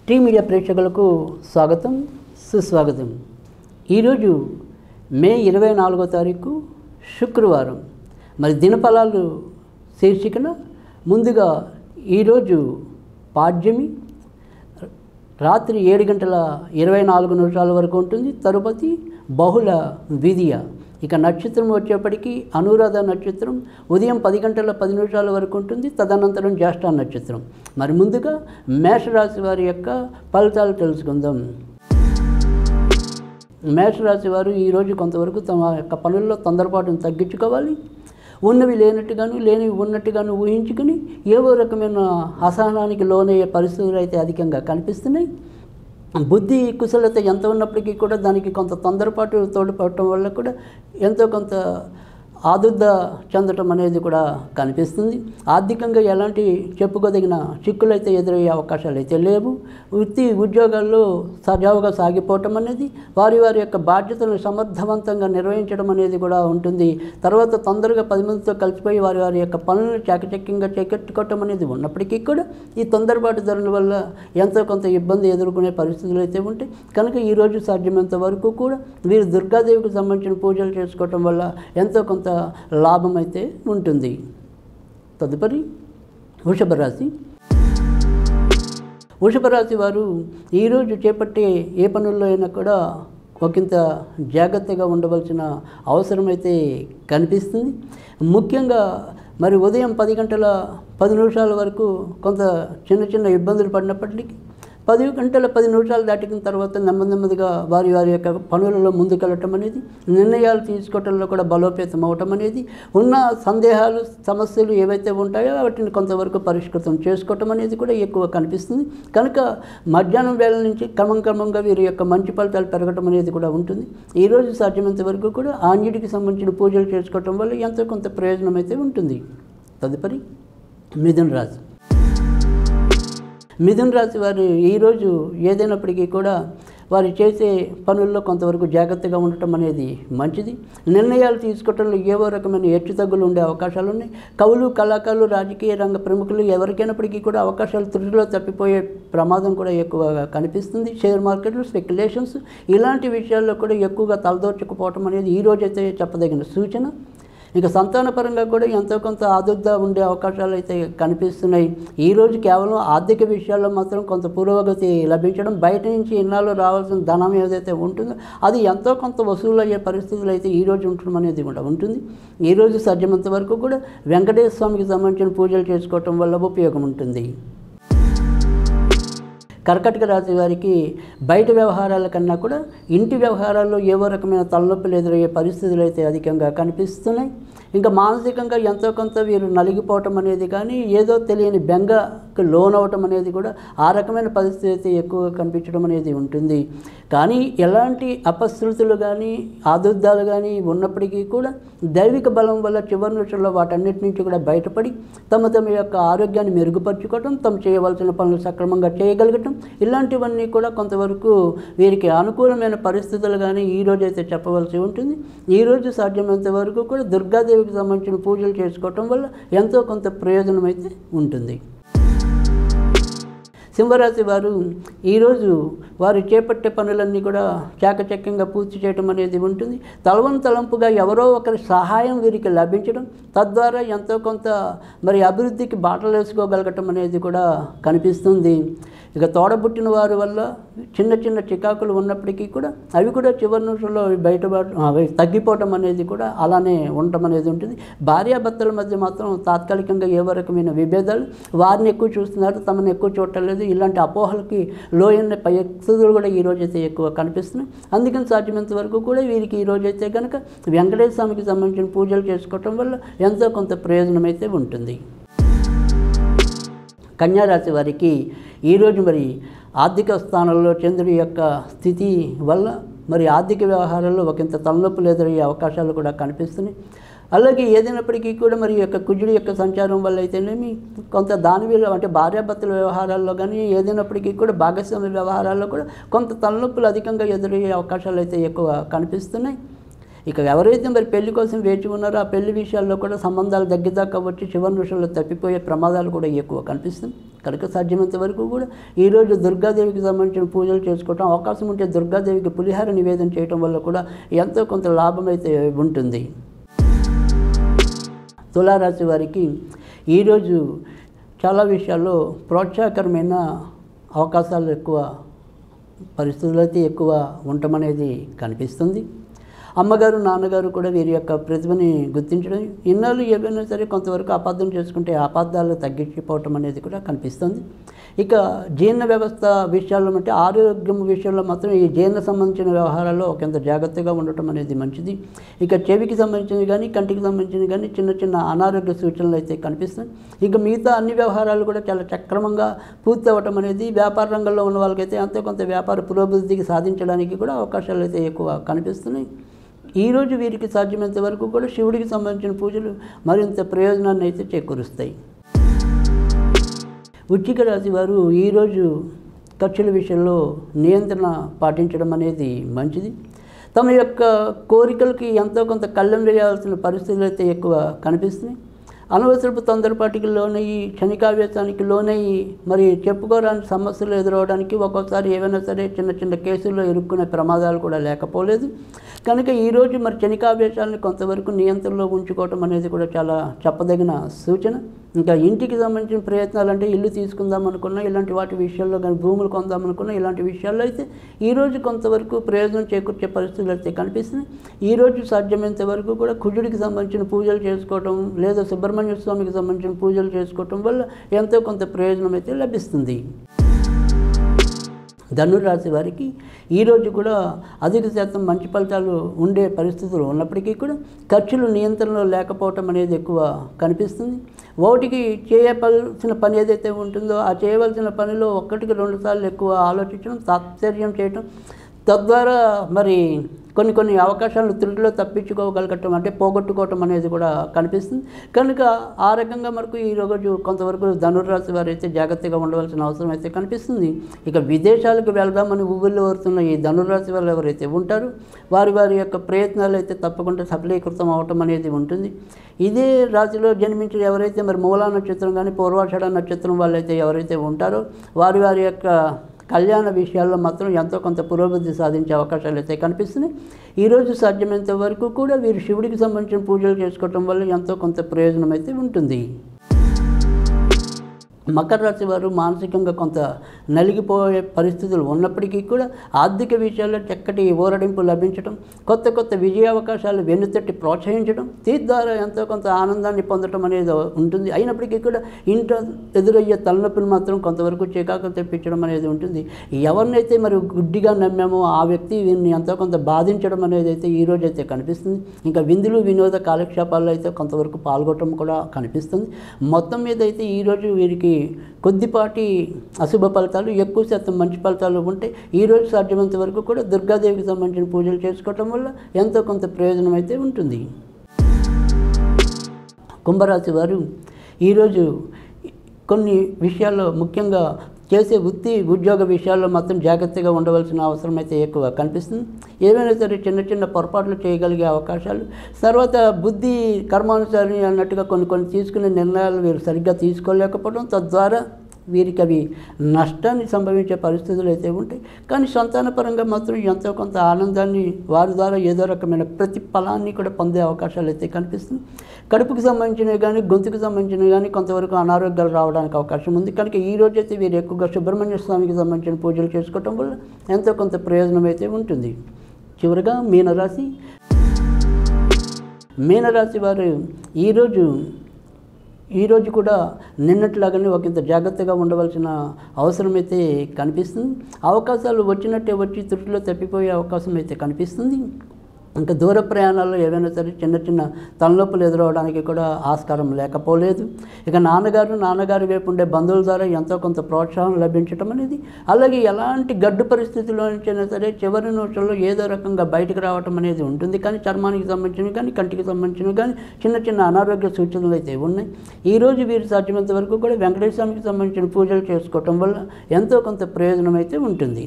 Tea media ప్రేక్షకులకు స్వాగతం సుస్వాగతం. ఈరోజు మే 24వ తారీఖు శుక్రవారం. మరి దినఫలాలు శీర్షికన ముందుగా ఈరోజు పాడ్యమి రాత్రి 7:24 వరకు ఉంటుంది. తరుపతి బహుళ విధియ. ఇక నక్షత్రం వచ్చేప్పటికీ అనురాధ నక్షత్రం ఉదయం 10:10 వరకు ఉంటుంది. తదనంతరం జ్యేష్ఠ నక్షత్రం. మరి ముందుగా మేషరాశి వారి యొక్క ఫలితాలు తెలుసుకుందాం. మేషరాశి వారు ఈరోజు కొంతవరకు తమ యొక్క పనుల్లో తొందరపాటును తగ్గించుకోవాలి. ఉన్నవి లేనట్టుగాను లేనివి ఉన్నట్టుగాను ఊహించుకుని ఏవో రకమైన అసహనానికి లోనయ్యే పరిస్థితులు అయితే అధికంగా కనిపిస్తున్నాయి. బుద్ధి కుశలత ఎంత ఉన్నప్పటికీ కూడా దానికి కొంత తొందరపాటు తోడ్పడటం వల్ల కూడా ఎంతో కొంత ఆదుర్ద చెందటం అనేది కూడా కనిపిస్తుంది. ఆర్థికంగా ఎలాంటి చెప్పుకోదగిన చిక్కులైతే ఎదురయ్యే అవకాశాలు అయితే లేవు. వృత్తి ఉద్యోగాల్లో సజావుగా సాగిపోవటం అనేది వారి యొక్క బాధ్యతలను సమర్థవంతంగా నిర్వహించడం అనేది కూడా ఉంటుంది. తర్వాత తొందరగా 10 మందితో కలిసిపోయి వారి యొక్క పనులను చాకచక్యంగా చేకట్టుకోవటం అనేది ఉన్నప్పటికీ కూడా ఈ తొందరపాటు ధరల వల్ల ఎంతో కొంత ఇబ్బంది ఎదుర్కొనే పరిస్థితులు అయితే ఉంటాయి. కనుక ఈరోజు సాధ్యమైనంత వరకు కూడా వీరు దుర్గాదేవికి సంబంధించిన పూజలు చేసుకోవటం వల్ల ఎంతో కొంత లాభం అయితే ఉంటుంది. తదుపరి వృషభ రాశి. వృషభ రాశి వారు ఈరోజు చేపట్టే ఏ పనుల్లో అయినా కూడా ఒకంత జాగ్రత్తగా ఉండవలసిన అవసరం అయితే కనిపిస్తుంది. ముఖ్యంగా మరి ఉదయం 10:10 వరకు కొంత చిన్న ఇబ్బందులు పడినప్పటికీ 10:10 దాటిన తర్వాత నెమ్మదిగా వారి యొక్క పనులలో ముందుకెళ్ళటం అనేది, నిర్ణయాలు తీసుకోవటంలో కూడా బలోపేతం అవటం అనేది, ఉన్న సందేహాలు సమస్యలు ఏవైతే ఉంటాయో వాటిని కొంతవరకు పరిష్కృతం చేసుకోవటం అనేది కూడా ఎక్కువ కనిపిస్తుంది. కనుక మధ్యాహ్నం వేళ నుంచి క్రమంగా వీరి యొక్క మంచి ఫలితాలు పెరగటం అనేది కూడా ఉంటుంది. ఈరోజు సాధ్యమైనంత వరకు కూడా ఆంజనేయుడికి సంబంధించిన పూజలు చేసుకోవటం వల్ల ఎంతో కొంత ప్రయోజనం అయితే ఉంటుంది. తదుపరి మిథున రాశి. మిథున రాశి వారు ఈరోజు ఏదైనప్పటికీ కూడా వారు చేసే పనుల్లో కొంతవరకు జాగ్రత్తగా ఉండటం అనేది మంచిది. నిర్ణయాలు తీసుకోవడంలో ఏవో రకమైన హెచ్చుతగ్గులు ఉండే అవకాశాలు ఉన్నాయి. కవులు, కళాకారులు, రాజకీయ రంగ ప్రముఖులు ఎవరికైనప్పటికీ కూడా అవకాశాలు త్రుటిలో తప్పిపోయే ప్రమాదం కూడా ఎక్కువగా కనిపిస్తుంది. షేర్ మార్కెట్లు, స్పెక్యులేషన్స్ ఇలాంటి విషయాల్లో కూడా ఎక్కువగా తలదోచకపోవటం అనేది ఈరోజైతే చెప్పదగిన సూచన. ఇక సంతానపరంగా కూడా ఎంతో కొంత ఆదుర్ద ఉండే అవకాశాలు అయితే కనిపిస్తున్నాయి. ఈరోజు కేవలం ఆర్థిక విషయాల్లో మాత్రం కొంత పురోగతి లభించడం, బయట నుంచి ఇన్నాళ్ళు రావాల్సిన ధనం ఏదైతే ఉంటుందో అది ఎంతో కొంత వసూలు అయ్యే పరిస్థితులు అయితే ఈరోజు ఉండడం అనేది కూడా ఉంటుంది. ఈరోజు సాధ్యమైనంత వరకు కూడా వెంకటేశ్వర స్వామికి సంబంధించిన పూజలు చేసుకోవటం వల్ల ఉపయోగం ఉంటుంది. కర్కాటక రాశి వారికి బయట వ్యవహారాల కన్నా కూడా ఇంటి వ్యవహారాల్లో ఏవో రకమైన తలనొప్పులు ఎదురయ్యే పరిస్థితులు అయితే అధికంగా కనిపిస్తున్నాయి. ఇంకా మానసికంగా ఎంతో కొంత వీరు నలిగిపోవటం అనేది కానీ ఏదో తెలియని బెంగకు లోనవటం అనేది కూడా ఆ రకమైన పరిస్థితి అయితే ఎక్కువగా కనిపించడం అనేది ఉంటుంది. కానీ ఎలాంటి అపశృతులు కానీ ఆదుర్దాలు కానీ ఉన్నప్పటికీ కూడా దైవిక బలం వల్ల చివరి నిమిషంలో వాటన్నిటి నుంచి కూడా బయటపడి తమ యొక్క ఆరోగ్యాన్ని మెరుగుపరుచుకోవటం, తమ చేయవలసిన పనులు సక్రమంగా చేయగలగటం ఇలాంటివన్నీ కూడా కొంతవరకు వీరికి అనుకూలమైన పరిస్థితులు కానీ ఈరోజు అయితే చెప్పవలసి ఉంటుంది. ఈరోజు సాధ్యమైనంత వరకు కూడా దుర్గాదేవికి సంబంధించిన పూజలు చేసుకోవటం వల్ల ఎంతో కొంత ప్రయోజనం అయితే ఉంటుంది. సింహరాశి వారు ఈరోజు వారు చేపట్టే పనులన్నీ కూడా చాకచక్యంగా పూర్తి చేయటం అనేది ఉంటుంది. తలంపుగా ఎవరో ఒకరి సహాయం వీరికి లభించడం, తద్వారా ఎంతో కొంత మరి అభివృద్ధికి బాటలు వేసుకోగలగటం అనేది కూడా కనిపిస్తుంది. ఇక తోడబుట్టిన వారి వల్ల చిన్న చికాకులు ఉన్నప్పటికీ కూడా అవి కూడా చివరి నిమిషంలో అవి తగ్గిపోవటం అనేది కూడా అలానే ఉండటం అనేది ఉంటుంది. భార్యాభర్తల మధ్య మాత్రం తాత్కాలికంగా ఏవో రకమైన విభేదాలు, వారిని ఎక్కువ చూస్తున్నారు, తమను ఎక్కువ చూడటం లేదు, ఇలాంటి అపోహలకి లోయన్న పరిస్థితులు కూడా ఈరోజైతే ఎక్కువ కనిపిస్తున్నాయి. అందుకని సాధ్యమైనంత వరకు కూడా వీరికి ఈరోజైతే కనుక వెంకటేశ్వర స్వామికి సంబంధించిన పూజలు చేసుకోవటం వల్ల ఎంతో కొంత ప్రయోజనం అయితే ఉంటుంది. కన్యారాశి వారికి ఈరోజు మరి ఆర్థిక స్థానంలో చంద్రుడి యొక్క స్థితి వల్ల మరి ఆర్థిక వ్యవహారాల్లో ఒకంత తలనొప్పులు ఎదురయ్యే అవకాశాలు కూడా కనిపిస్తున్నాయి. అలాగే ఏదైనప్పటికీ కూడా మరి యొక్క కుజుడి యొక్క సంచారం వల్ల అయితేనేమి కొంత దాని మీద అంటే భార్యాభర్తల వ్యవహారాల్లో కానీ ఏదైనప్పటికీ కూడా భాగస్వామ్య వ్యవహారాల్లో కూడా కొంత తలనొప్పులు అధికంగా ఎదురయ్యే అవకాశాలు అయితే ఎక్కువ కనిపిస్తున్నాయి. ఇక ఎవరైతే మరి పెళ్లి కోసం వేచి ఉన్నారో ఆ పెళ్లి విషయాల్లో కూడా సంబంధాలు దగ్గరదాకా వచ్చి చివరి విషయంలో తప్పిపోయే ప్రమాదాలు కూడా ఎక్కువ కనిపిస్తుంది. కనుక సాధ్యమైనంత వరకు కూడా ఈరోజు దుర్గాదేవికి సంబంధించిన పూజలు చేసుకోవటం, అవకాశం ఉంటే దుర్గాదేవికి పులిహార నివేదన చేయటం వల్ల కూడా ఎంతో కొంత లాభం అయితే ఉంటుంది. తులారాశి వారికి ఈరోజు చాలా విషయాల్లో ప్రోత్సాహకరమైన అవకాశాలు ఎక్కువ, పరిస్థితులు అయితే ఎక్కువ ఉండటం కనిపిస్తుంది. అమ్మగారు నాన్నగారు కూడా వీరి యొక్క ప్రతిభని గుర్తించడం, ఇన్నాళ్ళు ఏవైనా సరే కొంతవరకు అపార్థం చేసుకుంటే అపార్థాలు తగ్గించిపోవటం అనేది కూడా కనిపిస్తుంది. ఇక జీర్ణ వ్యవస్థ విషయాల్లో అంటే ఆరోగ్యం విషయంలో మాత్రం ఈ జీర్ణ సంబంధించిన వ్యవహారాల్లో ఒకంత జాగ్రత్తగా ఉండటం అనేది మంచిది. ఇక చెవికి సంబంధించినవి కానీ కంటికి సంబంధించినవి కానీ చిన్న చిన్న అనారోగ్య సూచనలు అయితే కనిపిస్తాయి. ఇక మిగతా అన్ని వ్యవహారాలు కూడా చాలా సక్రమంగా పూర్తి అవ్వటం అనేది, వ్యాపార రంగంలో ఉన్న వాళ్ళకైతే ఎంతో కొంత వ్యాపార పురోభివృద్ధికి సాధించడానికి కూడా అవకాశాలు అయితే ఎక్కువ కనిపిస్తున్నాయి. ఈరోజు వీరికి సాధ్యమైనంత వరకు కూడా శివుడికి సంబంధించిన పూజలు మరింత ప్రయోజనాన్ని అయితే చేకూరుస్తాయి. వృశ్చిక రాశి వారు ఈరోజు ఖర్చుల విషయంలో నియంత్రణ పాటించడం అనేది మంచిది. తమ యొక్క కోరికలకి ఎంతో కొంత కళ్ళెం వేయాల్సిన పరిస్థితులు అయితే ఎక్కువ కనిపిస్తున్నాయి. అనవసరపు తొందరపాటికి లోనయ్యి, క్షణికావేశానికి లోనయ్యి మరి చెప్పుకోరాని సమస్యలు ఎదురవడానికి ఒక్కోసారి ఏవైనా సరే చిన్న చిన్న కేసుల్లో ఇరుక్కునే ప్రమాదాలు కూడా లేకపోలేదు. కనుక ఈరోజు మరి క్షణికావేశాలను కొంతవరకు నియంత్రణలో ఉంచుకోవటం అనేది కూడా చాలా చెప్పదగిన సూచన. ఇంకా ఇంటికి సంబంధించిన ప్రయత్నాలు అంటే ఇల్లు తీసుకుందాం అనుకున్నా, ఇలాంటి వాటి విషయాల్లో కానీ భూములు కొందామనుకున్నా, ఇలాంటి విషయాల్లో అయితే ఈరోజు కొంతవరకు ప్రయోజనం చేకూర్చే పరిస్థితులు అయితే కనిపిస్తున్నాయి. ఈరోజు సాధ్యమైనంత వరకు కూడా కుజుడికి సంబంధించిన పూజలు చేసుకోవటం లేదా సుబ్రహ్మణ్య స్వామికి సంబంధించిన పూజలు చేసుకోవటం వల్ల ఎంతో కొంత ప్రయోజనం అయితే లభిస్తుంది. ధనురాశి వారికి ఈరోజు కూడా అధిక శాతం మంచి ఫలితాలు ఉండే పరిస్థితులు ఉన్నప్పటికీ కూడా ఖర్చులు నియంత్రణలో లేకపోవటం అనేది ఎక్కువ కనిపిస్తుంది. ఒకటికి చేయవలసిన పని ఏదైతే ఉంటుందో ఆ చేయవలసిన పనిలో 1-2 సార్లు ఎక్కువ ఆలోచించడం, తాత్పర్యం చేయటం, తద్వారా మరి కొన్ని అవకాశాలను త్రుటిలో తప్పించుకోగలగటం అంటే పోగొట్టుకోవటం అనేది కూడా కనిపిస్తుంది. కనుక ఆ రకంగా మనకు ఈరోజు కొంతవరకు ధనుర్రాశి వారు అయితే జాగ్రత్తగా ఉండవలసిన అవసరం అయితే కనిపిస్తుంది. ఇక విదేశాలకు వెళ్దామని ఊబిళ్ళు వస్తున్న ఈ ధనుర్రాశి వాళ్ళు ఎవరైతే ఉంటారో వారి యొక్క ప్రయత్నాలు అయితే తప్పకుండా సఫలీకృతం అవటం అనేది ఉంటుంది. ఇదే రాశిలో జన్మించిన ఎవరైతే మరి మూలా నక్షత్రం కానీ పూర్వాషాఢ నక్షత్రం వాళ్ళైతే ఎవరైతే ఉంటారో వారి యొక్క కళ్యాణ విషయాల్లో మాత్రం ఎంతో కొంత పురోభివృద్ధి సాధించే అవకాశాలు అయితే కనిపిస్తున్నాయి. ఈరోజు సాధ్యమైనంత వరకు కూడా వీరు శివుడికి సంబంధించిన పూజలు చేసుకోవటం వల్ల ఎంతో కొంత ప్రయోజనం అయితే ఉంటుంది. మకర రాశి వారు మానసికంగా కొంత నలిగిపోయే పరిస్థితులు ఉన్నప్పటికీ కూడా ఆర్థిక విషయాల్లో చక్కటి ఊరడింపు లభించడం, కొత్త విజయావకాశాలు వెన్నుతట్టి ప్రోత్సహించడం, దీని ద్వారా ఎంతో కొంత ఆనందాన్ని పొందడం అనేది ఉంటుంది. అయినప్పటికీ కూడా ఇంట్లో ఎదురయ్యే తలనొప్పులు మాత్రం కొంతవరకు చికాకులు తెప్పించడం అనేది ఉంటుంది. ఎవరినైతే మరి గుడ్డిగా నమ్మామో ఆ వ్యక్తి వీరిని ఎంతో కొంత బాధించడం అనేది అయితే ఈరోజు అయితే కనిపిస్తుంది. ఇంకా విందులు వినోద కాలక్షేపాల్లో అయితే కొంతవరకు పాల్గొనడం కూడా కనిపిస్తుంది. మొత్తం మీద అయితే ఈరోజు వీరికి కొద్దిపాటి అశుభ ఫలితాలు, ఎక్కువ శాతం మంచి ఫలితాలు ఉంటాయి. ఈరోజు సాధ్యమైనంత వరకు కూడా దుర్గాదేవికి సంబంధించిన పూజలు చేసుకోవటం వల్ల ఎంతో కొంత ప్రయోజనం అయితే ఉంటుంది. కుంభరాశి వారు ఈరోజు కొన్ని విషయాల్లో ముఖ్యంగా చేసే ఉద్యోగ విషయాల్లో మాత్రం జాగ్రత్తగా ఉండవలసిన అవసరం అయితే ఎక్కువ కనిపిస్తుంది. ఏమైనా సరే చిన్న పొరపాట్లు చేయగలిగే అవకాశాలు, తర్వాత బుద్ధి కర్మానుసారి అన్నట్టుగా కొన్ని తీసుకునే నిర్ణయాలు వీరు సరిగ్గా తీసుకోలేకపోవడం, తద్వారా వీరికి అవి నష్టాన్ని సంభవించే పరిస్థితులు అయితే ఉంటాయి. కానీ సంతానపరంగా మాత్రం ఎంతో కొంత ఆనందాన్ని వారి ద్వారా ఏదో రకమైన ప్రతిఫలాన్ని కూడా పొందే అవకాశాలు అయితే కనిపిస్తుంది. కడుపుకి సంబంధించినవి కానీ గొంతుకు సంబంధించినవి కానీ కొంతవరకు అనారోగ్యాలు రావడానికి అవకాశం ఉంది. కనుక ఈ రోజైతే వీరు ఎక్కువగా సుబ్రహ్మణ్య స్వామికి సంబంధించిన పూజలు చేసుకోవటం వల్ల ఎంతో కొంత ప్రయోజనం అయితే ఉంటుంది. చివరిగా మీనరాశి వారు ఈరోజు కూడా నిన్నట్లాగానే ఒకంత జాగ్రత్తగా ఉండవలసిన అవసరం అయితే కనిపిస్తుంది. అవకాశాలు వచ్చినట్టే వచ్చి త్రుటిలో తప్పిపోయే అవకాశం అయితే కనిపిస్తుంది. ఇంకా దూర ప్రయాణాల్లో ఏవైనా సరే చిన్న తలనొప్పులు ఎదురవడానికి కూడా ఆస్కారం లేకపోలేదు. ఇక నాన్నగారి వైపు ఉండే బంధువుల ద్వారా ఎంతో కొంత ప్రోత్సాహం లభించడం అనేది, అలాగే ఎలాంటి గడ్డు పరిస్థితుల్లో నుంచైనా సరే చివరి నిమిషంలో ఏదో రకంగా బయటకు రావటం అనేది ఉంటుంది. కానీ చర్మానికి సంబంధించినవి కానీ కంటికి సంబంధించినవి కానీ చిన్న అనారోగ్య సూచనలు అయితే ఉన్నాయి. ఈరోజు వీరు సాధ్యమైనంత వరకు కూడా వెంకటేశ్వర స్వామికి సంబంధించిన పూజలు చేసుకోవటం వల్ల ఎంతో కొంత ప్రయోజనం అయితే ఉంటుంది.